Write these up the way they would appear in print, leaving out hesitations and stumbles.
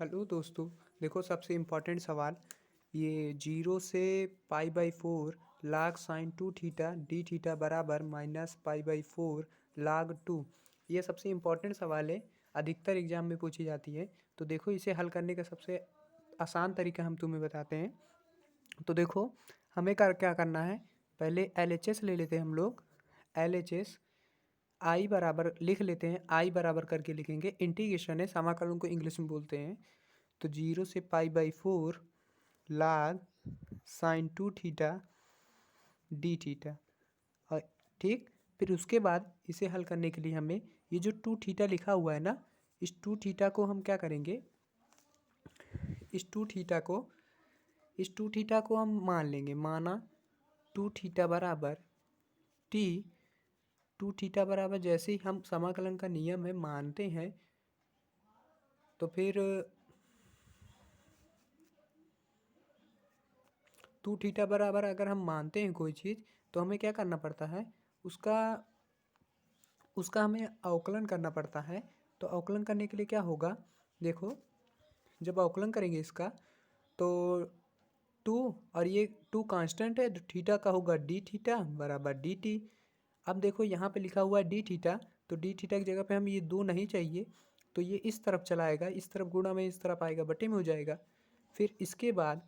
Hello दोस्तों। देखो सबसे इम्पोर्टेंट सवाल, ये 0 से π/4 log sin 2 theta D theta बराबर -π/4 log 2। ये सबसे इम्पोर्टेंट सवाल है, अधिकतर एग्जाम में पूछी जाती है। तो देखो इसे हल करने का सबसे आसान तरीका हम तुम्हें बताते हैं। तो देखो हमें क्या करना है, पहले LHS ले लेते हैं हम लोग। LHS आई बराबर लिख लेते हैं, आई बराबर करके लिखेंगे, इंटीग्रेशन है, समाकलन को इंग्लिश में बोलते हैं। तो 0 से π/4 log sin 2 theta D theta. और ठीक, फिर उसके बाद इसे हल करने के लिए हमें ये जो 2 थीटा लिखा हुआ है ना, इस 2 थीटा को हम क्या करेंगे, इस 2 थीटा को इस 2 थीटा को हम मान लेंगे। माना 2 थीटा बराबर टी, 2 थीटा बराबर जैसे ही हम समाकलन का नियम है मानते हैं, तो फिर 2 थीटा बराबर अगर हम मानते हैं कोई चीज़, तो हमें क्या करना पड़ता है, उसका उसका हमें अवकलन करना पड़ता है। तो अवकलन करने के लिए क्या होगा, देखो जब अवकलन करेंगे इसका, तो 2 और ये 2 कांस्टेंट है, तो थीटा का होगा डी थीटा बराबर डी टी। अब देखो यहाँ पे लिखा हुआ है डी थीटा, तो डी थीटा की जगह पे हम ये 2 नहीं चाहिए, तो ये इस तरफ चला आएगा, इस तरफ गुणा में इस तरफ आएगा, बटे में हो जाएगा। फिर इसके बाद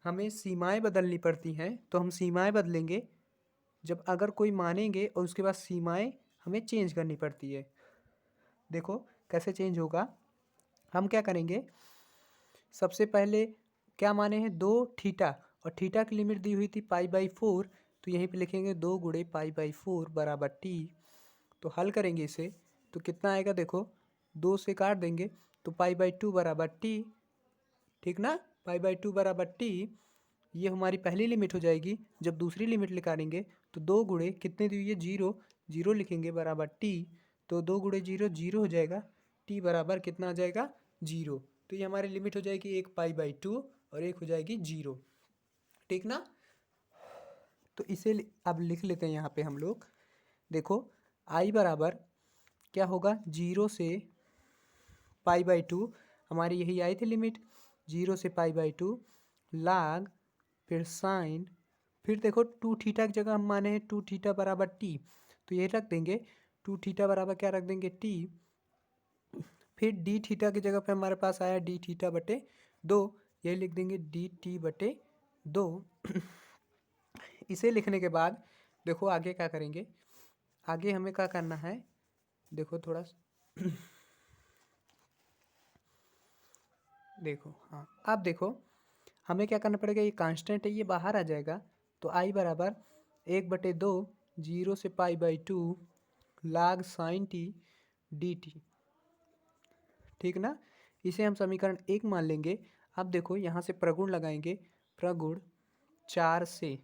हमें सीमाएं बदलनी पड़ती हैं, तो हम सीमाएं बदलेंगे जब अगर कोई मानेंगे, और उसके बाद सीमाएं हमें चेंज करनी पड़ती है। देखो कैसे चेंज होगा, हम क्या करेंगे, सबसे पहले क्या माने हैं, 2 थीटा, और थीटा की लिमिट दी हुई थी π/4, तो यहीं पे लिखेंगे 2 गुणे π/4 बराबर टी। तो हल करेंगे इसे, तो कितना आएगा, देखो 2 से काट देंगे तो π/2 बराबर टी। ठीक ना, π/2 बराबर टी, ये हमारी पहली लिमिट हो जाएगी। जब दूसरी लिमिट निकालेंगे तो 2 गुणे कितने दी हुई है, 0, 0 लिखेंगे बराबर टी। तो 2 गुणे 0 0 हो जाएगा, टी बराबर कितना आ जाएगा, 0। तो ये हमारी लिमिट हो जाएगी एक π/2 और एक हो जाएगी 0। ठीक ना, तो इसे अब लिख लेते हैं यहाँ पे हम लोग। देखो आई बराबर क्या होगा, 0 से π/2, हमारी यही आई थी लिमिट, 0 से π/2 लाग, फिर साइन, फिर देखो 2 थीटा की जगह हम माने हैं 2 थीटा बराबर टी, तो ये रख देंगे 2 थीटा बराबर क्या रख देंगे, टी। फिर डी थीटा की जगह पे हमारे पास आया डी थीटा बटे 2, यही लिख देंगे डी टी बटे 2। इसे लिखने के बाद देखो आगे क्या करेंगे, आगे हमें क्या करना है, देखो थोड़ा देखो, हाँ अब देखो हमें क्या करना पड़ेगा, ये कांस्टेंट है, ये बाहर आ जाएगा। तो आई बराबर 1/2 0 से π/2 log sin t D T. ठीक ना, इसे हम समीकरण 1 मान लेंगे। अब देखो यहाँ से प्रगुण लगाएंगे, प्रगुण 4 से,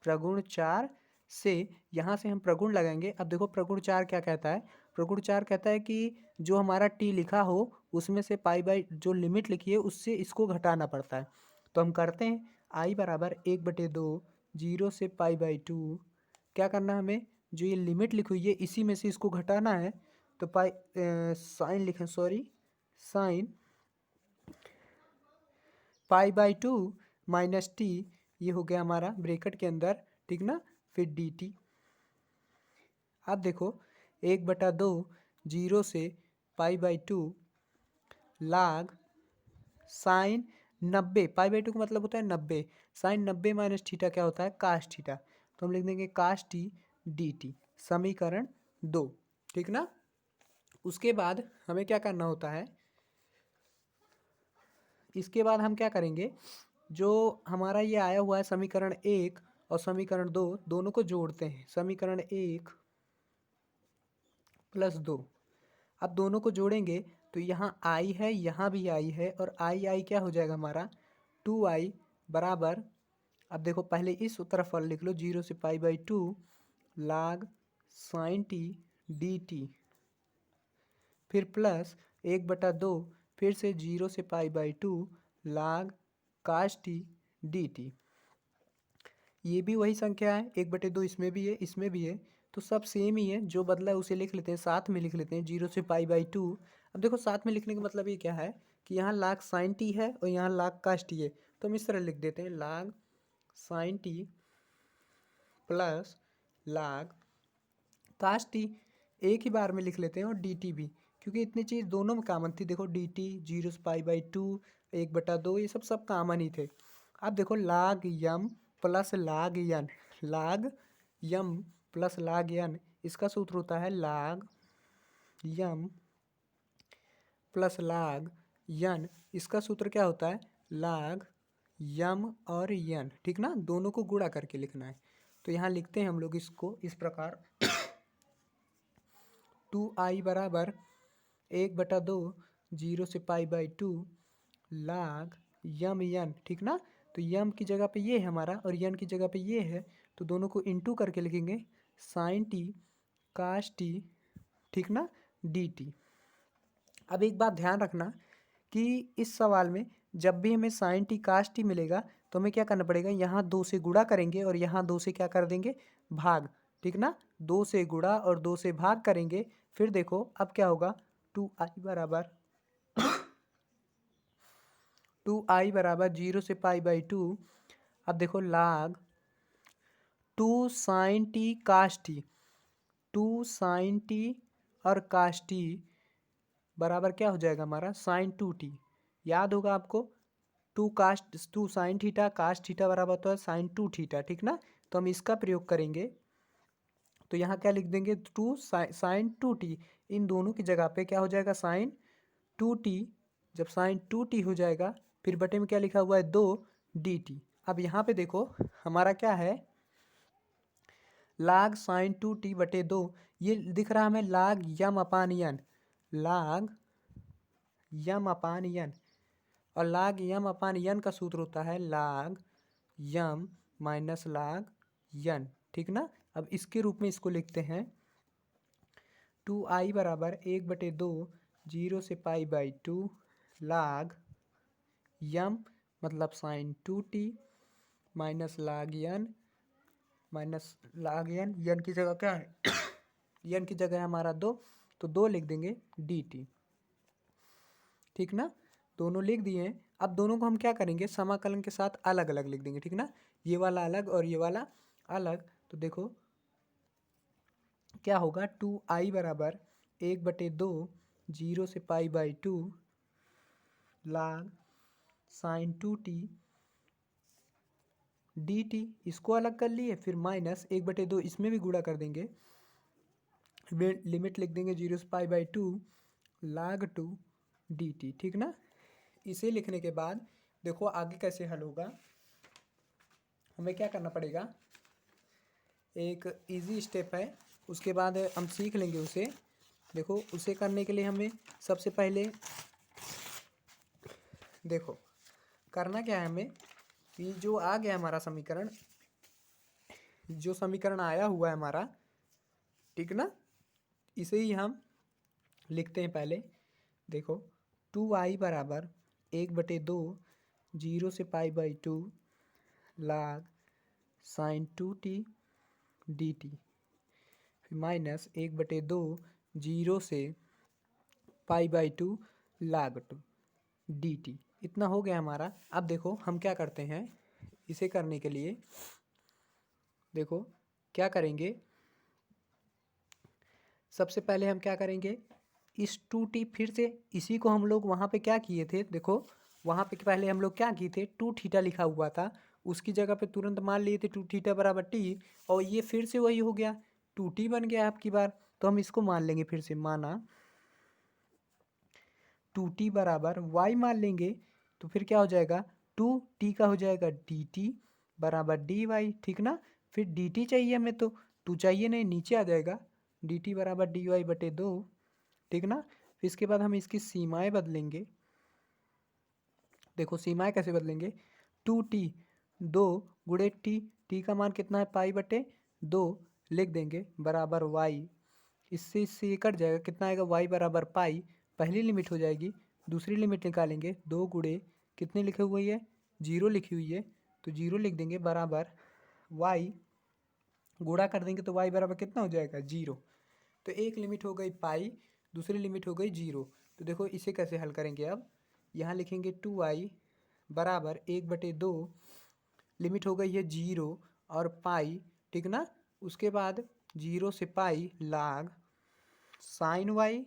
प्रगुण 4 से, यहाँ से हम प्रगुण लगाएंगे। अब देखो प्रगुण 4 क्या कहता है, प्रगुण 4 कहता है कि जो हमारा टी लिखा हो उसमें से जो लिमिट लिखी है उससे इसको घटाना पड़ता है। तो हम करते हैं, आई बराबर 1/2 0 से π/2, क्या करना है हमें, जो ये लिमिट लिखी हुई है इसी में से इसको घटाना है। तो साइन लिखें, सॉरी, साइन π/2 माइनस टी, ये हो गया हमारा ब्रैकेट के अंदर, ठीक ना, फिर डी टी। अब देखो 1/2 0 से π/2 लाग साइन 90, π/2 का मतलब होता है 90, साइन 90 माइनस थीटा क्या होता है, काश थीटा। तो हम लिख देंगे काश टी डी टी, समीकरण 2। ठीक ना, उसके बाद हमें क्या करना होता है, इसके बाद हम क्या करेंगे, जो हमारा ये आया हुआ है समीकरण 1 और समीकरण 2, दोनों को जोड़ते हैं। समीकरण 1 + 2, अब दोनों को जोड़ेंगे तो यहाँ आई है, यहाँ भी आई है, और आई आई क्या हो जाएगा हमारा 2i बराबर, अब देखो पहले इस तरफ वाला लिख लो, 0 से π/2 log sin t D T, फिर प्लस 1/2 फिर से 0 से π/2 log cos t D T. ये भी वही संख्या है, 1/2 इसमें भी है, इसमें भी है, तो सब सेम ही है, जो बदला है उसे लिख लेते हैं, साथ में लिख लेते हैं, 0 से π/2। अब देखो साथ में लिखने का मतलब ये क्या है कि यहाँ लाग साइन टी है और यहाँ लाग काश टी है, तो हम इस तरह लिख देते हैं लाग साइन टी प्लस लाग काश टी, एक ही बार में लिख लेते हैं, और डी टी भी, क्योंकि इतनी चीज़ दोनों में कॉमन थी। देखो डी टी 0 से पाई/2 1/2 ये सब कॉमन ही थे। अब देखो लाग यम प्लस लाग यन, लाग यम प्लस लाग यन, इसका सूत्र होता है लाग यम प्लस लाग यन, इसका सूत्र क्या होता है लाग यम और यन, ठीक ना, दोनों को गुणा करके लिखना है। तो यहाँ लिखते हैं हम लोग इसको इस प्रकार 2i बराबर 1/2 0 से पाई/2 लाग यम यन, ठीक ना। तो यम की जगह पे ये है हमारा और यन की जगह पे ये है, तो दोनों को इंटू करके लिखेंगे साइन टी काश टी, ठीक ना, डी टी। अब एक बात ध्यान रखना कि इस सवाल में जब भी हमें साइन टी काश टी मिलेगा तो हमें क्या करना पड़ेगा, यहाँ 2 से गुणा करेंगे और यहाँ 2 से क्या कर देंगे भाग, ठीक ना। 2 से गुणा और 2 से भाग करेंगे, फिर देखो अब क्या होगा 2i बराबर 0 से पाई/2। अब देखो लाग 2 साइन टी काश टी, 2 साइन टी और काश टी बराबर क्या हो जाएगा हमारा साइन 2t। याद होगा आपको 2 साइन थीटा काश थीटा बराबर होता है साइन 2 थीटा, ठीक ना। तो हम इसका प्रयोग करेंगे, तो यहाँ क्या लिख देंगे 2 साइन 2t, इन दोनों की जगह पे क्या हो जाएगा साइन 2t। जब साइन 2t हो जाएगा फिर बटे में क्या लिखा हुआ है 2 dt। अब यहाँ पे देखो हमारा क्या है लाग साइन 2t/2, ये दिख रहा है हमें लाग यम अपान यन, लाग यम अपान यन, और लाग यम अपान यन का सूत्र होता है लाग यम माइनस लाग यन, ठीक ना। अब इसके रूप में इसको लिखते हैं 2i बराबर 1/2 0 से पाई/2 लाग यम मतलब साइन 2t माइनस लाग यन यन की जगह क्या है यन की जगह है हमारा 2, तो 2 लिख देंगे dt, ठीक ना। दोनों लिख दिए हैं। अब दोनों को हम क्या करेंगे समाकलन के साथ अलग अलग लिख देंगे, ठीक ना, ये वाला अलग और ये वाला अलग। तो देखो क्या होगा 2i बराबर 1/2 0 से पाई/2 लाग साइन 2t dt, इसको अलग कर लिए, फिर माइनस 1/2 इसमें भी गुणा कर देंगे, लिमिट लिख देंगे 0 से पाई/2 लाग 2 dt, ठीक ना। इसे लिखने के बाद देखो आगे कैसे हल होगा, हमें क्या करना पड़ेगा, एक इजी स्टेप है, उसके बाद हम सीख लेंगे उसे। देखो उसे करने के लिए हमें सबसे पहले देखो करना क्या है हमें कि जो आ गया हमारा समीकरण, जो समीकरण आया हुआ है हमारा, ठीक ना, इसे ही हम लिखते हैं पहले। देखो 2i बराबर 1/2 0 से पाई/2 लाग साइन 2t dt, फिर माइनस 1/2 0 से पाई/2 लाग 2 dt, इतना हो गया हमारा। अब देखो हम क्या करते हैं, इसे करने के लिए देखो क्या करेंगे, सबसे पहले हम क्या करेंगे इस 2t, फिर से इसी को हम लोग वहाँ पे क्या किए थे, देखो वहाँ पे पहले हम लोग क्या किए थे 2 थीटा लिखा हुआ था, उसकी जगह पे तुरंत मान लिए थे 2 थीटा बराबर t, और ये फिर से वही हो गया 2t बन गया आपकी बार। तो हम इसको मान लेंगे, फिर से माना 2t बराबर y मान लेंगे, तो फिर क्या हो जाएगा 2t का हो जाएगा dt बराबर dy, ठीक ना। फिर dt चाहिए हमें, तो 2 चाहिए नहीं, नीचे आ जाएगा dt बराबर dy/2, ठीक ना। फिर इसके बाद हम इसकी सीमाएं बदलेंगे। देखो सीमाएं कैसे बदलेंगे 2t 2 गुणे t का मान कितना है पाई/2 लिख देंगे बराबर y, इससे ये कट जाएगा, कितना आएगा y बराबर पाई, पहली लिमिट हो जाएगी, दूसरी लिमिट निकालेंगे 2 गुणे कितने लिखे हुए है 0 लिखी हुई है, तो 0 लिख देंगे बराबर y, गुणा कर देंगे तो y बराबर कितना हो जाएगा 0। तो एक लिमिट हो गई पाई, दूसरी लिमिट हो गई 0, तो देखो इसे कैसे हल करेंगे। अब यहाँ लिखेंगे 2i बराबर 1/2, लिमिट हो गई है 0 और पाई, ठीक ना। उसके बाद 0 से पाई लाग साइन वाई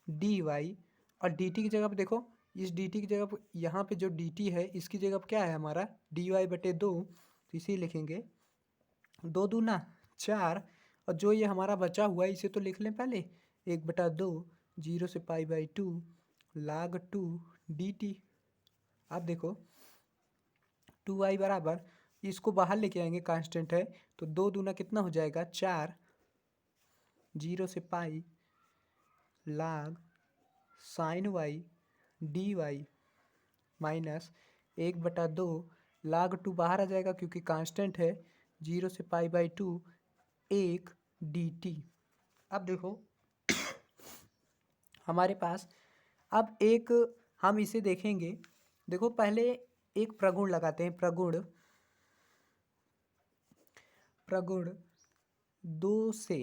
डी वाई, और डी टी की जगह पे देखो, इस डी टी की जगह पे यहाँ पे जो डी टी है इसकी जगह पे क्या है हमारा dy/2, तो इसे लिखेंगे 2×2 = 4, और जो ये हमारा बचा हुआ है इसे तो लिख लें पहले, 1/2 0 से π/2 log 2 dt। अब देखो 2i बराबर, इसको बाहर लेके आएंगे, कांस्टेंट है तो 2×2 कितना हो जाएगा 4, 0 से pi log sine y d y minus 1/2 log 2 बाहर आ जाएगा क्योंकि कांस्टेंट है, 0 से π/2 1 dt। अब देखो हमारे पास अब एक, हम इसे देखेंगे। देखो पहले एक प्रगुण लगाते हैं, प्रगुण 2 से,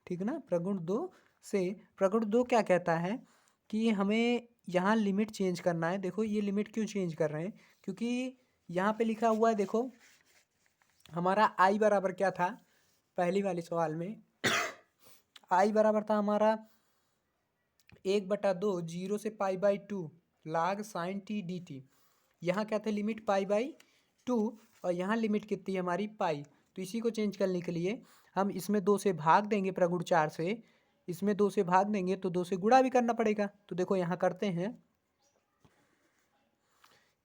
ठीक ना। प्रगुण 2 से, प्रगुण 2 क्या कहता है कि हमें यहाँ लिमिट चेंज करना है। देखो ये लिमिट क्यों चेंज कर रहे हैं, क्योंकि यहाँ पे लिखा हुआ है, देखो हमारा i बराबर क्या था पहली वाले सवाल में i बराबर था हमारा 1/2 0 से π/2 log sin t dt। यहाँ क्या थे लिमिट π/2, और यहाँ लिमिट कितनी है हमारी पाई। तो इसी को चेंज करने के लिए हम इसमें 2 से भाग देंगे, प्रगुण 4 से इसमें 2 से भाग देंगे तो 2 से गुणा भी करना पड़ेगा। तो देखो यहाँ करते हैं,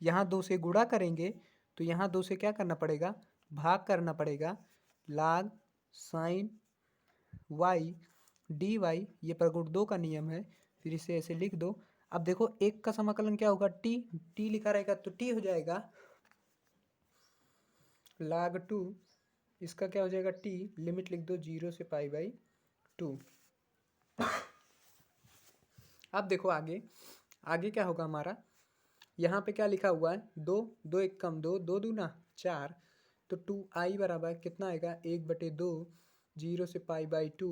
यहाँ 2 से गुणा करेंगे तो यहाँ 2 से क्या करना पड़ेगा, भाग करना पड़ेगा। log sine y d y, ये प्रगुण 2 का नियम है, फिर इसे ऐसे लिख दो। अब देखो एक का समाकलन क्या होगा, टी लिखा रहेगा तो टी हो जाएगा log 2, इसका क्या हो जाएगा टी, लिमिट लिख दो 0 से π/2। अब देखो आगे क्या होगा हमारा, यहाँ पे क्या लिखा हुआ है 2, 2 1 कम 2, 2×2 = 4, तो 2i बराबर कितना आएगा 1/2 0 से π/2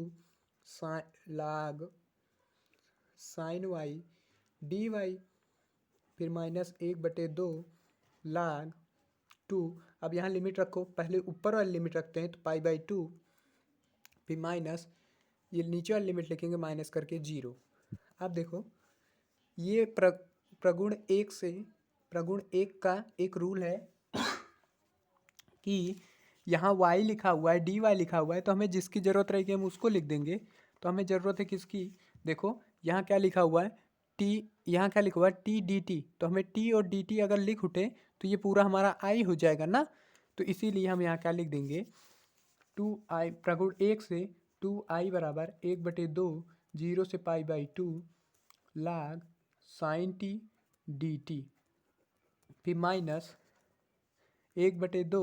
log sine y d y, फिर माइनस 1/2 log 2। अब यहाँ लिमिट रखो, पहले ऊपर वाली लिमिट रखते हैं तो π/2, फिर माइनस ये नीचे वाली लिमिट लिखेंगे माइनस करके 0। अब देखो ये प्रगुण 1 से, प्रगुण 1 का एक रूल है कि यहाँ y लिखा हुआ है dy लिखा हुआ है, तो हमें जिसकी ज़रूरत रहेगी हम उसको लिख देंगे। तो हमें ज़रूरत है किसकी, देखो यहाँ क्या लिखा हुआ है t, यहाँ क्या लिखा हुआ है t dt, तो हमें t और dt अगर लिख उठे तो ये पूरा हमारा i हो जाएगा ना। तो इसीलिए हम यहाँ क्या लिख देंगे 2i, प्रगुण 1 से 2i बराबर 1/2 0 से π/2 log साइन t dt, फिर माइनस 1/2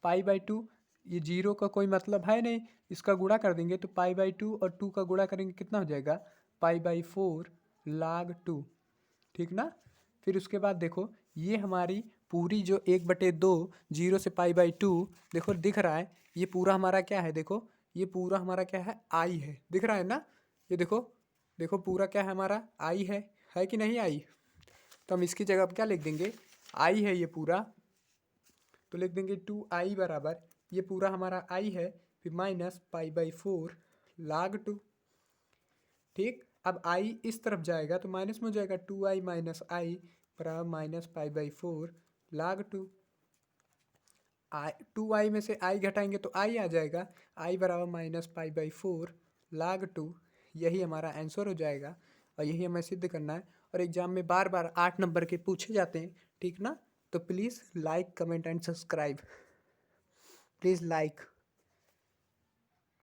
π/2, ये 0 का कोई मतलब है नहीं, इसका गुणा कर देंगे तो π/2 और 2 का गुणा करेंगे कितना हो जाएगा π/4 log 2, ठीक ना। फिर उसके बाद देखो ये हमारी पूरी जो 1/2 0 से π/2, देखो दिख रहा है ये पूरा हमारा क्या है, देखो ये पूरा हमारा क्या है आई है, दिख रहा है ना। ये देखो देखो पूरा क्या है हमारा आई है कि नहीं आई। तो हम इसकी जगह पर क्या लिख देंगे, आई है ये पूरा, तो लिख देंगे 2i बराबर, ये पूरा हमारा i है, फिर माइनस π/4 log 2, ठीक। अब i इस तरफ जाएगा तो माइनस में हो जाएगा 2i माइनस आई बराबर माइनस π/4 log 2। 2i में से i घटाएंगे तो i आ जाएगा, i बराबर माइनस π/4 log 2, यही हमारा आंसर हो जाएगा और यही हमें सिद्ध करना है। और एग्जाम में बार बार 8 नंबर के पूछे जाते हैं, ठीक ना। तो please like comment and subscribe, please like.